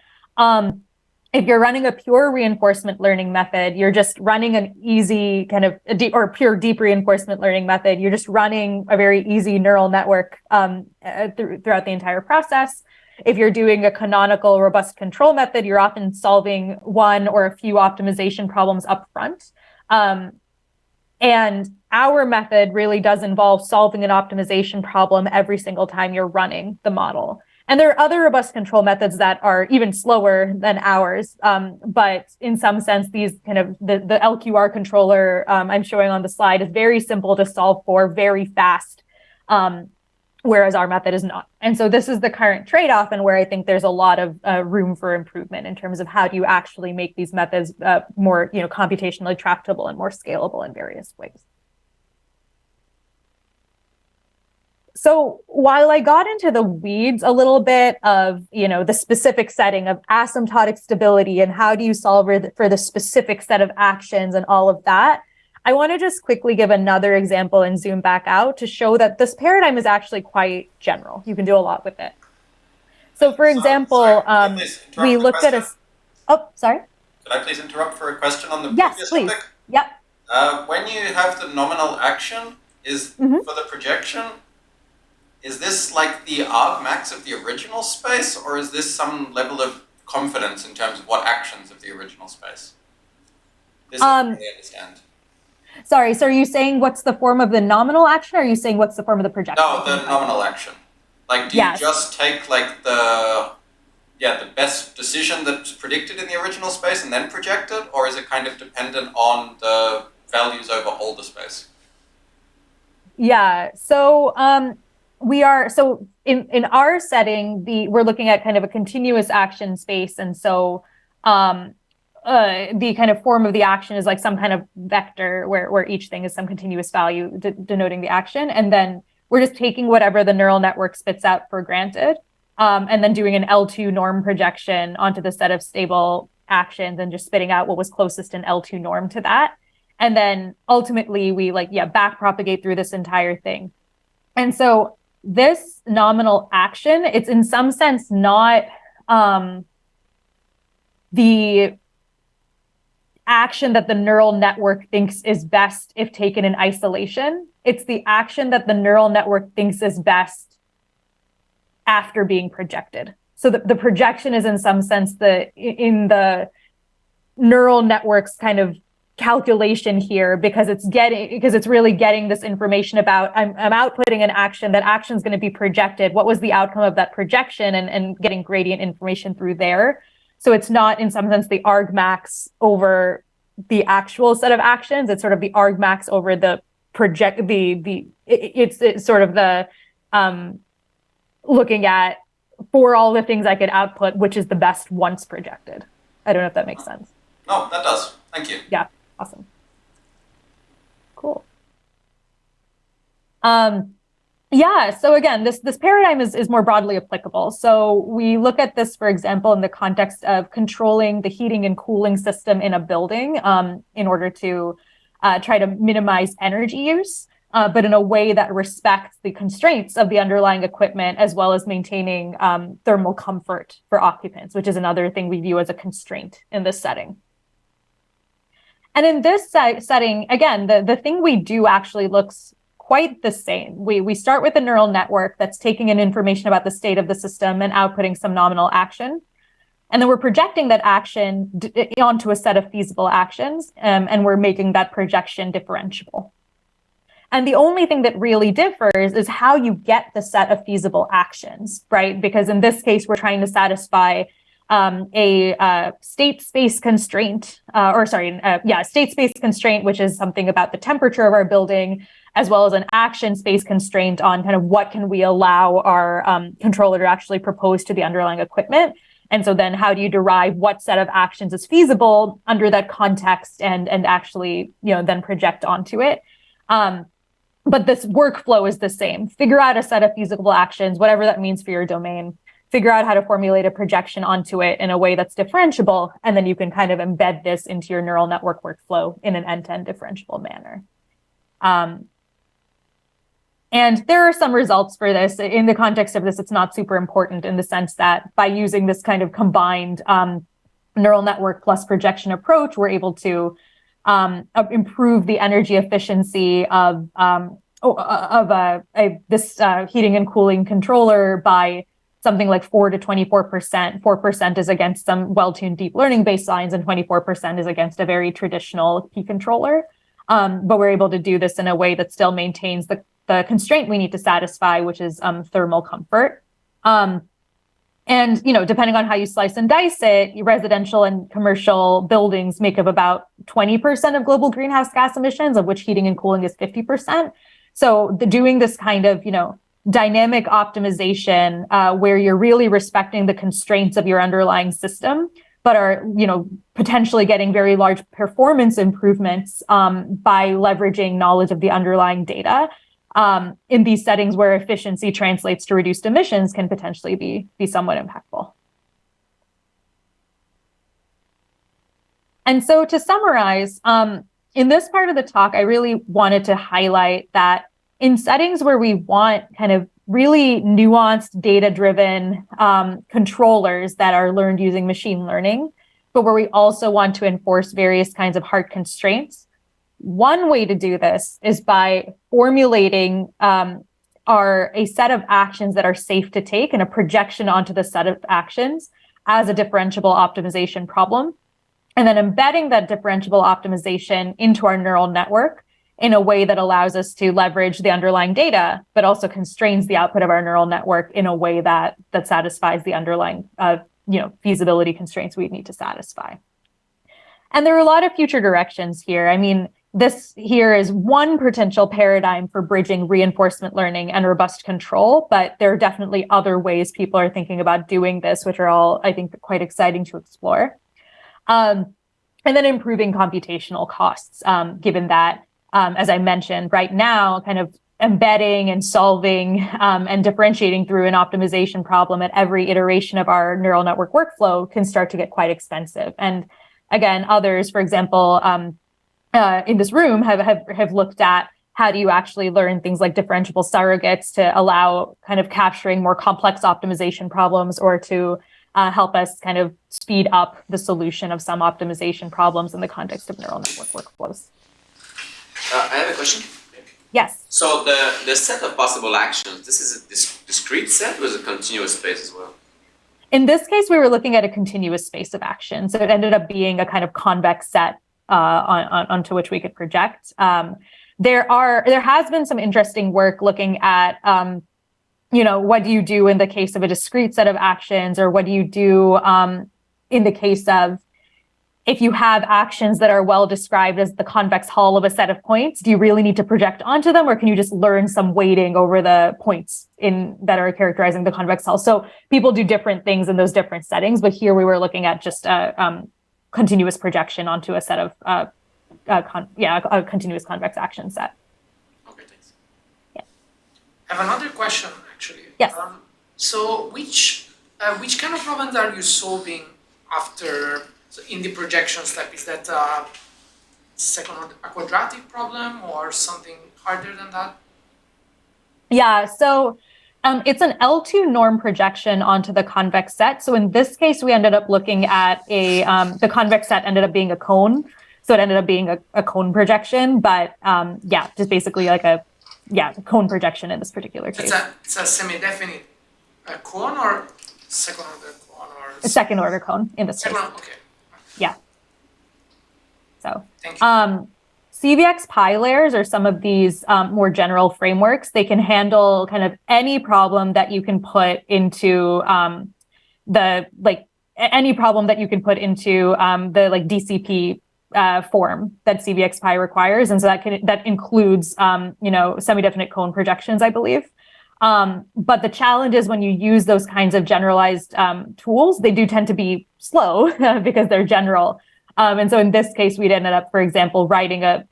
If you're running a pure reinforcement learning method, you're just running an easy kind of or pure deep reinforcement learning method. You're just running a very easy neural network throughout the entire process. If you're doing a canonical robust control method, you're often solving one or a few optimization problems up front. And our method really does involve solving an optimization problem every single time you're running the model. And there are other robust control methods that are even slower than ours. But in some sense, these kind of the LQR controller I'm showing on the slide is very simple to solve for, very fast, whereas our method is not. And so this is the current trade-off, and where I think there's a lot of room for improvement in terms of how do you actually make these methods more, computationally tractable and more scalable in various ways. So while I got into the weeds a little bit of, the specific setting of asymptotic stability and how do you solve for the specific set of actions and all of that, I want to just quickly give another example and zoom back out to show that this paradigm is actually quite general. You can do a lot with it. So for example, we looked at sorry. Could I please interrupt for a question on the previous please. Topic? Yep. When you have the nominal action for the projection, is this like the argmax of the original space, or is this some level of confidence in terms of what actions of the original space? This I really understand. Sorry, so are you saying what's the form of the nominal action, or are you saying what's the form of the projection? No, the nominal action. Like, do you just take like the best decision that's predicted in the original space and then project it, or is it kind of dependent on the values over all the space? Yeah, so in our setting, we're looking at kind of a continuous action space, and so the kind of form of the action is like some kind of vector where each thing is some continuous value denoting the action, and then we're just taking whatever the neural network spits out for granted, and then doing an L2 norm projection onto the set of stable actions and just spitting out what was closest in L2 norm to that, and then ultimately we back propagate through this entire thing. And so this nominal action, it's in some sense not the action that the neural network thinks is best if taken in isolation. It's the action that the neural network thinks is best after being projected. So the projection is in some sense in the neural network's kind of calculation here, because it's really getting this information about I'm outputting an action, that action is going to be projected, what was the outcome of that projection, and getting gradient information through there. So it's not in some sense the argmax over the actual set of actions, it's sort of the argmax over the it's sort of the looking at, for all the things I could output, which is the best once projected. I don't know if that makes sense. No, that does. Thank you. Yeah. Awesome. Cool. So again, this paradigm is more broadly applicable. So we look at this, for example, in the context of controlling the heating and cooling system in a building in order to try to minimize energy use, but in a way that respects the constraints of the underlying equipment, as well as maintaining thermal comfort for occupants, which is another thing we view as a constraint in this setting. And in this setting, again, the thing we do actually looks quite the same. We start with a neural network that's taking in information about the state of the system and outputting some nominal action. And then we're projecting that action onto a set of feasible actions, and we're making that projection differentiable. And the only thing that really differs is how you get the set of feasible actions, right? Because in this case, we're trying to satisfy a state space constraint, state space constraint, which is something about the temperature of our building, as well as an action space constraint on kind of what can we allow our controller to actually propose to the underlying equipment. And so then how do you derive what set of actions is feasible under that context and actually, then project onto it. But this workflow is the same. Figure out a set of feasible actions, whatever that means for your domain. Figure out how to formulate a projection onto it in a way that's differentiable, and then you can kind of embed this into your neural network workflow in an end-to-end differentiable manner. And there are some results for this. In the context of this, it's not super important in the sense that by using this kind of combined neural network plus projection approach, we're able to improve the energy efficiency of this heating and cooling controller by something like 4 to 24%. 4% is against some well-tuned deep learning baselines, and 24% is against a very traditional key controller. But we're able to do this in a way that still maintains the constraint we need to satisfy, which is thermal comfort. And, depending on how you slice and dice it, residential and commercial buildings make up about 20% of global greenhouse gas emissions, of which heating and cooling is 50%. So doing this kind of, dynamic optimization where you're really respecting the constraints of your underlying system, but are, potentially getting very large performance improvements by leveraging knowledge of the underlying data in these settings where efficiency translates to reduced emissions can potentially be somewhat impactful. And so to summarize, in this part of the talk, I really wanted to highlight that in settings where we want kind of really nuanced, data-driven controllers that are learned using machine learning, but where we also want to enforce various kinds of hard constraints, one way to do this is by formulating a set of actions that are safe to take and a projection onto the set of actions as a differentiable optimization problem, and then embedding that differentiable optimization into our neural network in a way that allows us to leverage the underlying data, but also constrains the output of our neural network in a way that satisfies the underlying feasibility constraints we need to satisfy. And there are a lot of future directions here. I mean, this here is one potential paradigm for bridging reinforcement learning and robust control, but there are definitely other ways people are thinking about doing this, which are all, I think, quite exciting to explore. And then improving computational costs, given that, as I mentioned, right now, kind of embedding and solving and differentiating through an optimization problem at every iteration of our neural network workflow can start to get quite expensive. And again, others, for example, in this room have looked at how do you actually learn things like differentiable surrogates to allow kind of capturing more complex optimization problems, or to help us kind of speed up the solution of some optimization problems in the context of neural network workflows. I have a question. Yes. So the set of possible actions, this is a discrete set, or is it a continuous space as well? In this case, we were looking at a continuous space of action. So it ended up being a kind of convex set onto which we could project. There has been some interesting work looking at, what do you do in the case of a discrete set of actions, or what do you do in the case of if you have actions that are well described as the convex hull of a set of points, do you really need to project onto them, or can you just learn some weighting over the points that are characterizing the convex hull? So people do different things in those different settings, but here we were looking at just a continuous projection onto a set of a continuous convex action set. Okay, thanks. Yeah. I have another question, actually. Yes. So which kind of problems are you solving after? So in the projection step, is that a quadratic problem or something harder than that? Yeah, so it's an L2 norm projection onto the convex set. So in this case, we ended up looking at the convex set ended up being a cone. So it ended up being a cone projection, but just basically like a cone projection in this particular case. It's a semi-definite cone or second order cone? Or A second order cone in this case. Okay. Yeah. So, Thank you. CVX pi layers are some of these more general frameworks. They can handle kind of any problem that you can put into any problem that you can put into the DCP form that CVX pi requires, and so that includes semi-definite cone projections, I believe. But the challenge is when you use those kinds of generalized tools, they do tend to be slow because they're general. And so in this case, we'd ended up, for example, writing a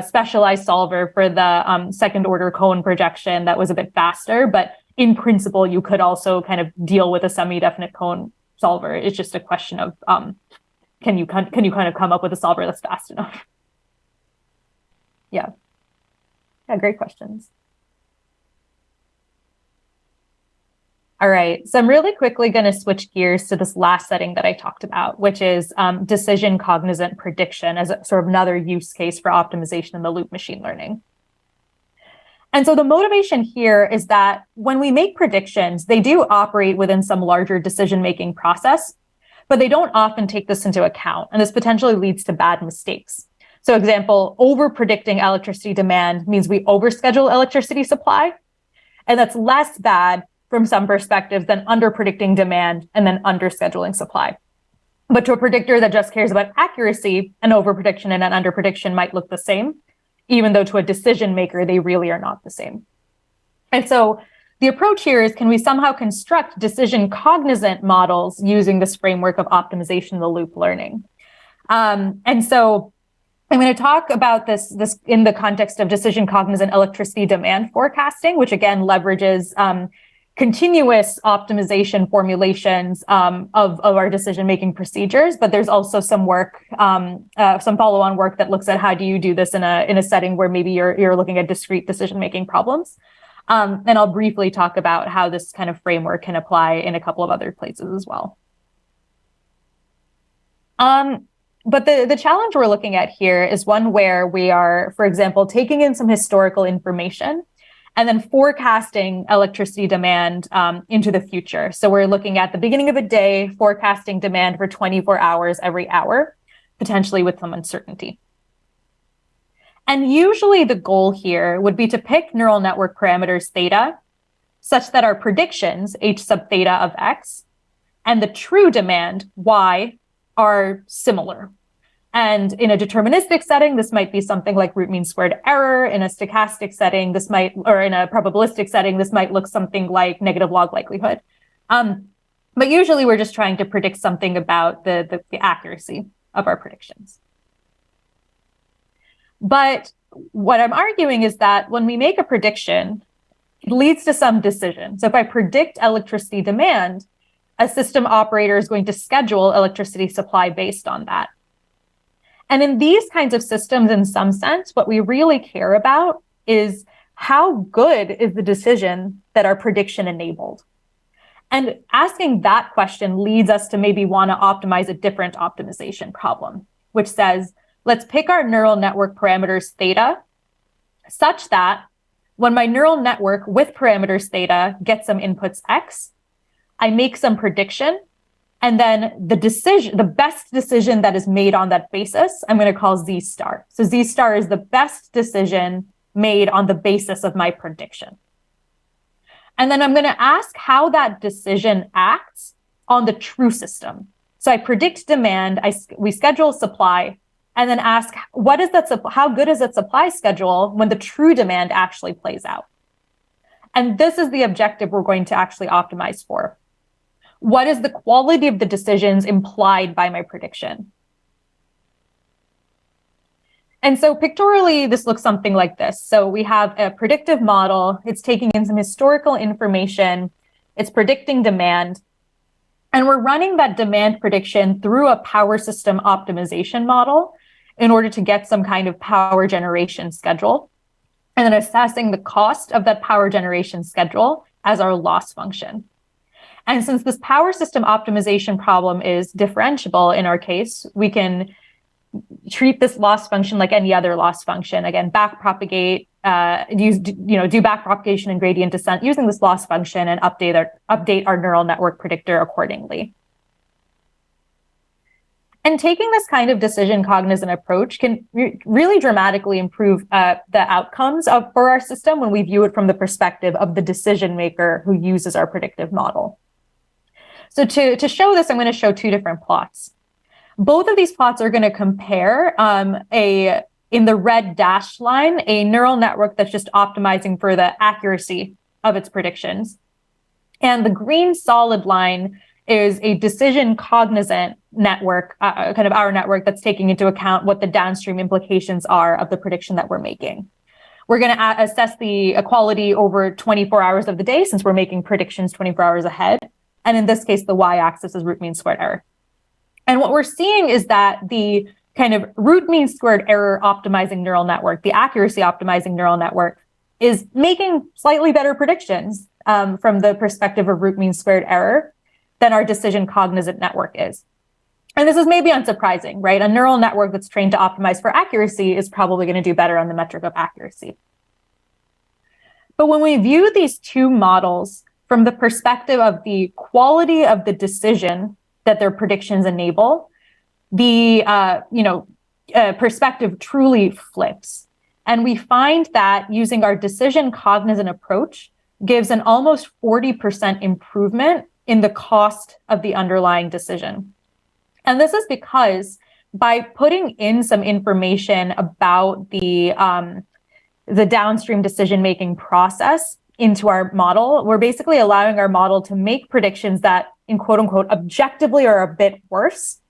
specialized solver for the second order cone projection that was a bit faster. But in principle, you could also kind of deal with a semi-definite cone solver. It's just a question of can you kind of come up with a solver that's fast enough? Yeah, great questions. All right, so I'm really quickly going to switch gears to this last setting that I talked about, which is decision-cognizant prediction as a, sort of another use case for optimization in the loop machine learning. And so the motivation here is that when we make predictions, they do operate within some larger decision-making process, but they don't often take this into account, and this potentially leads to bad mistakes. So example, over-predicting electricity demand means we overschedule electricity supply, and that's less bad from some perspectives than under-predicting demand and then under-scheduling supply. But to a predictor that just cares about accuracy, an over-prediction and an under-prediction might look the same, even though to a decision maker, they really are not the same. And so the approach here is, can we somehow construct decision-cognizant models using this framework of optimization in the loop learning? And so I'm going to talk about this in the context of decision-cognizant electricity demand forecasting, which again leverages continuous optimization formulations of our decision-making procedures, but there's also some work, some follow-on work that looks at how do you do this in a setting where maybe you're looking at discrete decision-making problems. And I'll briefly talk about how this kind of framework can apply in a couple of other places as well. But the challenge we're looking at here is one where we are, for example, taking in some historical information and then forecasting electricity demand into the future. So we're looking at the beginning of a day, forecasting demand for 24 hours every hour, potentially with some uncertainty. And usually the goal here would be to pick neural network parameters theta, such that our predictions, h sub theta of x, and the true demand, y, are similar. And in a deterministic setting, this might be something like root mean squared error. In a stochastic setting, this might, or in a probabilistic setting, this might look something like negative log likelihood. But usually we're just trying to predict something about the accuracy of our predictions. But what I'm arguing is that when we make a prediction, it leads to some decision. So if I predict electricity demand, a system operator is going to schedule electricity supply based on that. And in these kinds of systems, in some sense, what we really care about is how good is the decision that our prediction enabled? And asking that question leads us to maybe want to optimize a different optimization problem, which says, let's pick our neural network parameters theta such that when my neural network with parameters theta gets some inputs x, I make some prediction. And then the best decision that is made on that basis, I'm going to call Z star. So Z star is the best decision made on the basis of my prediction. And then I'm going to ask how that decision acts on the true system. So I predict demand, we schedule supply, and then ask, how good is that supply schedule when the true demand actually plays out? And this is the objective we're going to actually optimize for. What is the quality of the decisions implied by my prediction? And so pictorially, this looks something like this. So we have a predictive model. It's taking in some historical information. It's predicting demand. And we're running that demand prediction through a power system optimization model in order to get some kind of power generation schedule. And then assessing the cost of that power generation schedule as our loss function. And since this power system optimization problem is differentiable in our case, we can treat this loss function like any other loss function. Again, backpropagate, do backpropagation and gradient descent using this loss function and update our neural network predictor accordingly. And taking this kind of decision-cognizant approach can really dramatically improve the outcomes for our system when we view it from the perspective of the decision maker who uses our predictive model. So to show this, I'm going to show two different plots. Both of these plots are going to compare in the red dashed line, a neural network that's just optimizing for the accuracy of its predictions. And the green solid line is a decision-cognizant network, kind of our network that's taking into account what the downstream implications are of the prediction that we're making. We're going to assess the equality over 24 hours of the day since we're making predictions 24 hours ahead. And in this case, the y-axis is root mean squared error. And what we're seeing is that the kind of root mean squared error optimizing neural network, the accuracy optimizing neural network, is making slightly better predictions from the perspective of root mean squared error than our decision cognizant network is. And this is maybe unsurprising, right? A neural network that's trained to optimize for accuracy is probably going to do better on the metric of accuracy. But when we view these two models from the perspective of the quality of the decision that their predictions enable, the perspective truly flips. And we find that using our decision cognizant approach gives an almost 40% improvement in the cost of the underlying decision. And this is because by putting in some information about the downstream decision-making process into our model, we're basically allowing our model to make predictions that, in quote unquote, objectively are a bit worse,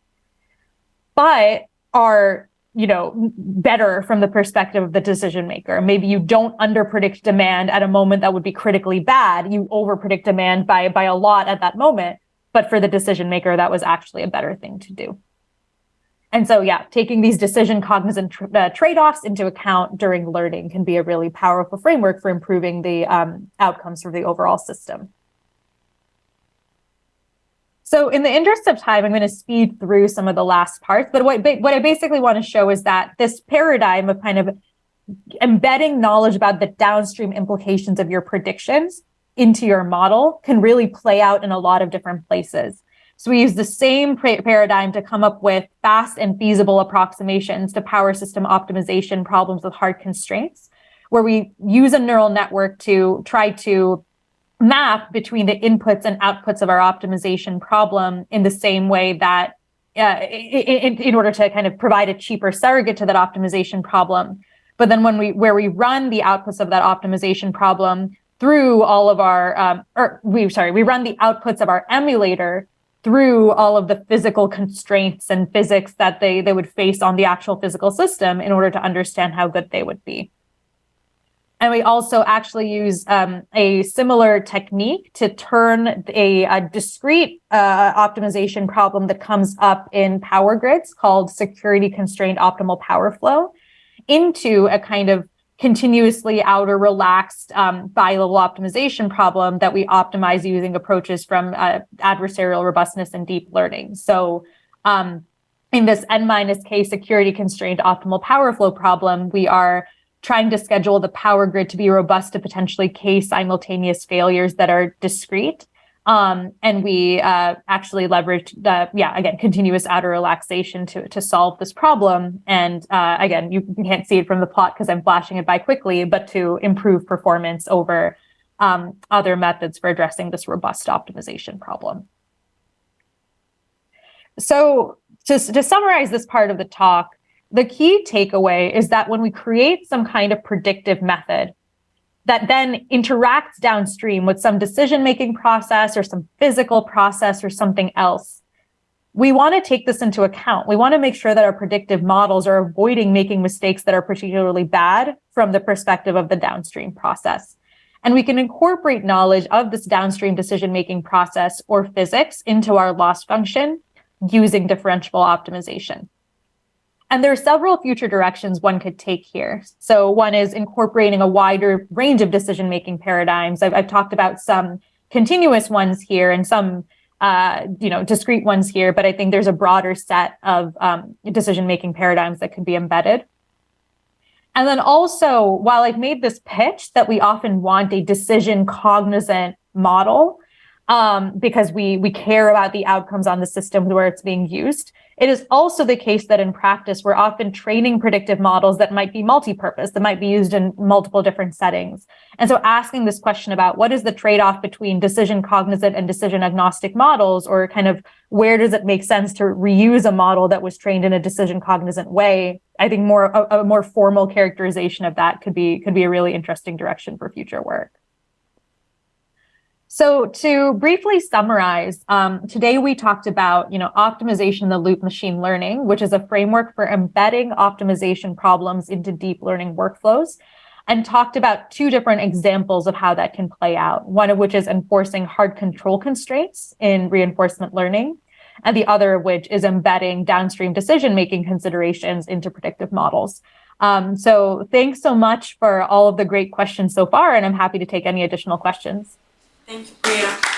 but are, better from the perspective of the decision maker. Maybe you don't underpredict demand at a moment that would be critically bad. You overpredict demand by a lot at that moment, but for the decision maker, that was actually a better thing to do. And so, taking these decision cognizant trade-offs into account during learning can be a really powerful framework for improving the outcomes for the overall system. So in the interest of time, I'm going to speed through some of the last parts, but what I basically want to show is that this paradigm of kind of embedding knowledge about the downstream implications of your predictions into your model can really play out in a lot of different places. So we use the same paradigm to come up with fast and feasible approximations to power system optimization problems with hard constraints, where we use a neural network to try to map between the inputs and outputs of our optimization problem in the same way that in order to kind of provide a cheaper surrogate to that optimization problem. But then where we run the outputs of that optimization problem through all of our, we run the outputs of our emulator through all of the physical constraints and physics that they would face on the actual physical system in order to understand how good they would be. And we also actually use a similar technique to turn a discrete optimization problem that comes up in power grids called security constrained optimal power flow into a kind of continuously outer relaxed bi-level optimization problem that we optimize using approaches from adversarial robustness and deep learning. So in this n-k security constrained optimal power flow problem, we are trying to schedule the power grid to be robust to potentially k-simultaneous failures that are discrete. And we actually leverage continuous outer relaxation to solve this problem. And again, you can't see it from the plot because I'm flashing it by quickly, but to improve performance over other methods for addressing this robust optimization problem. So to summarize this part of the talk, the key takeaway is that when we create some kind of predictive method that then interacts downstream with some decision-making process or some physical process or something else, we want to take this into account. We want to make sure that our predictive models are avoiding making mistakes that are particularly bad from the perspective of the downstream process. And we can incorporate knowledge of this downstream decision-making process or physics into our loss function using differentiable optimization. And there are several future directions one could take here. So one is incorporating a wider range of decision-making paradigms. I've talked about some continuous ones here and some discrete ones here, but I think there's a broader set of decision-making paradigms that could be embedded. And then also, while I've made this pitch that we often want a decision-cognizant model, because we care about the outcomes on the system where it's being used, it is also the case that in practice, we're often training predictive models that might be multi-purpose, that might be used in multiple different settings. And so asking this question about what is the trade-off between decision-cognizant and decision-agnostic models, or kind of where does it make sense to reuse a model that was trained in a decision-cognizant way, I think a more formal characterization of that could be a really interesting direction for future work. So to briefly summarize, today we talked about, optimization in the loop machine learning, which is a framework for embedding optimization problems into deep learning workflows, and talked about two different examples of how that can play out. One of which is enforcing hard control constraints in reinforcement learning, and the other of which is embedding downstream decision-making considerations into predictive models. So thanks so much for all of the great questions so far, and I'm happy to take any additional questions. Thank you, Priya.